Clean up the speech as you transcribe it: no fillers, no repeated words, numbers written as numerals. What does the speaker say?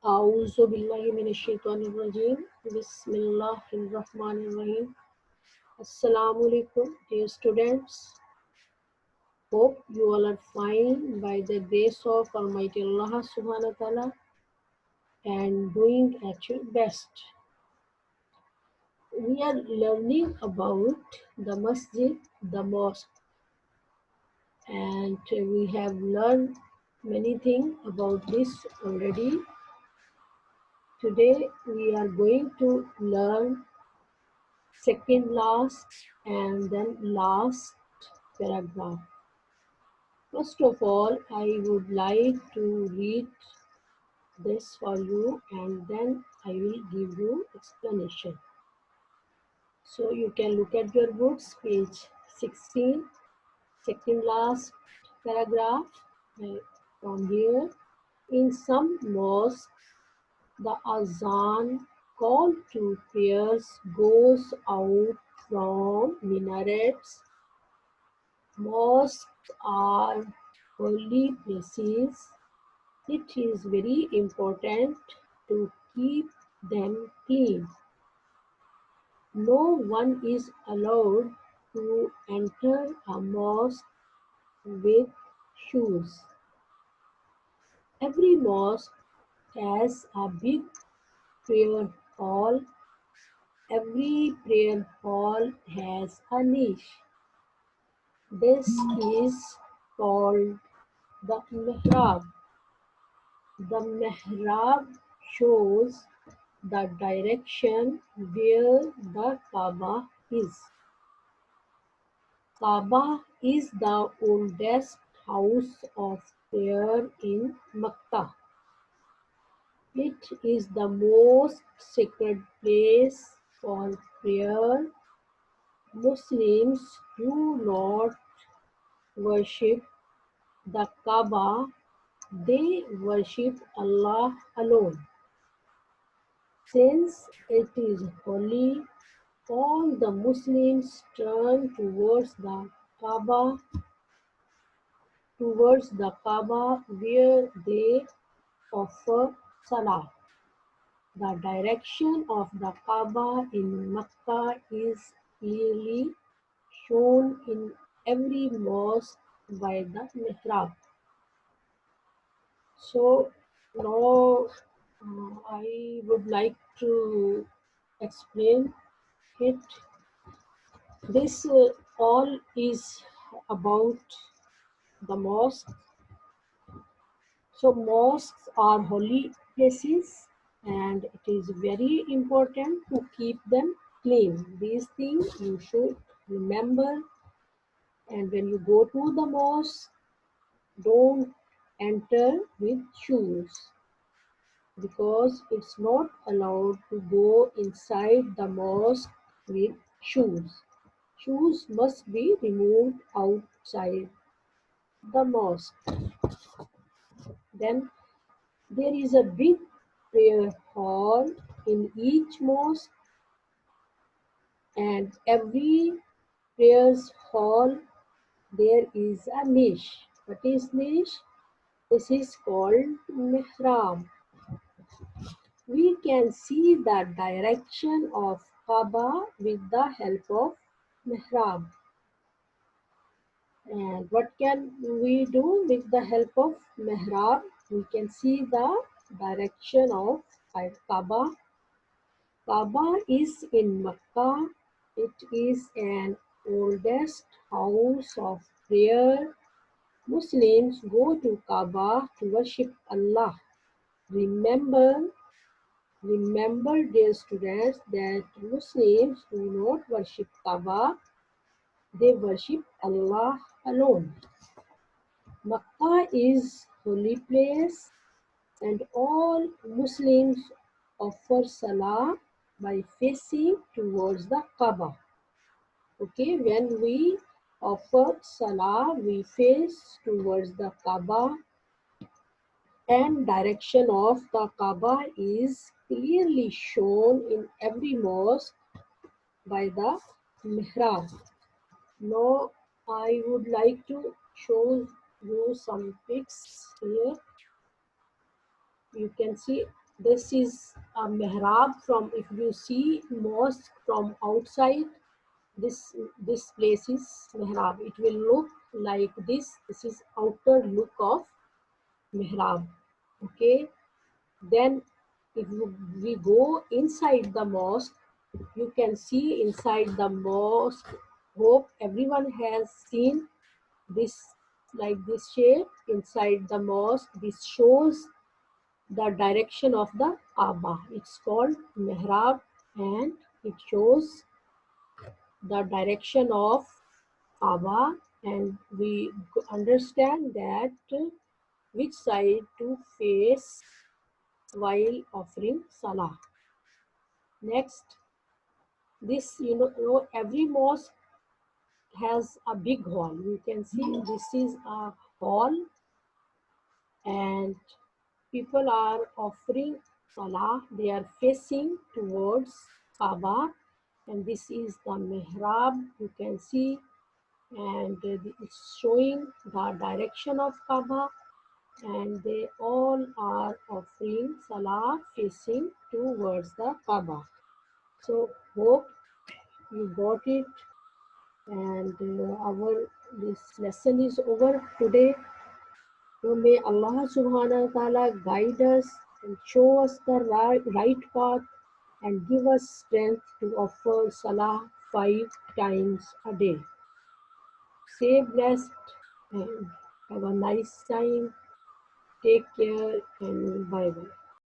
أعوذ بالله من الشيطان الرجيم بسم الله الرحمن الرحيم Assalamu alaikum dear students. Hope you all are fine by the grace of Almighty Allah subhanahu wa ta'ala and doing at your best. We are learning about the masjid, the mosque, and we have learned many things about this already. Today we are going to learn second last and then last paragraph. First of all, I would like to read this for you and then I will give you explanation. So you can look at your books, page 16, second last paragraph. From here, in some mosques, the azan call to prayers goes out from minarets. Mosques are holy places. It is very important to keep them clean. No one is allowed to enter a mosque with shoes. Every mosque has a big prayer hall. Every prayer hall has a niche. This is called the mihrab. The mihrab shows the direction where the Kaaba is. Kaaba is the oldest house of prayer in Mecca. It is the most sacred place for prayer. Muslims do not worship the Kaaba, they worship Allah alone. Since it is holy, all the Muslims turn towards the Kaaba where they offer salah. The direction of the Kaaba in Mecca is clearly shown in every mosque by the mihrab. So now I would like to explain it. This all is about the mosque. So mosques are holy places and it is very important to keep them clean. These things you should remember, and when you go to the mosque, don't enter with shoes because it's not allowed to go inside the mosque with shoes. Shoes must be removed outside the mosque. Then there is a big prayer hall in each mosque, and every prayers hall there is a niche. What is niche? This is called mihrab. We can see the direction of Kaaba with the help of mihrab. And what can we do with the help of mihrab? We can see the direction of Kaaba. Kaaba is in Mecca. It is an oldest house of prayer. Muslims go to Kaaba to worship Allah. Remember, dear students, that Muslims do not worship Kaaba. They worship Allah alone. Makkah is holy place and all Muslims offer salah by facing towards the Kaaba. Okay, when we offer salah, we face towards the Kaaba, and direction of the Kaaba is clearly shown in every mosque by the mihrab. Now I would like to show you some pics here. You can see This is a mihrab from, if you see mosque from outside, this place is mihrab. It will look like this. This is outer look of mihrab. Okay. Then if we go inside the mosque, you can see inside the mosque. Hope everyone has seen this, like this shape inside the mosque. This shows the direction of the Kaaba. It's called mihrab, and it shows the direction of Kaaba, and we understand that which side to face while offering salah. Next, this, every mosque has a big hall. You can see this is a hall, and people are offering salah. They are facing towards Kaaba, and this is the mihrab. You can see, and it's showing the direction of Kaaba, and they all are offering salah facing towards the Kaaba. So hope you got it, and our this lesson is over today. So may Allah subhanahu wa ta'ala guide us and show us the right path and give us strength to offer salah 5 times a day. Stay blessed and have a nice time. Take care and bye bye.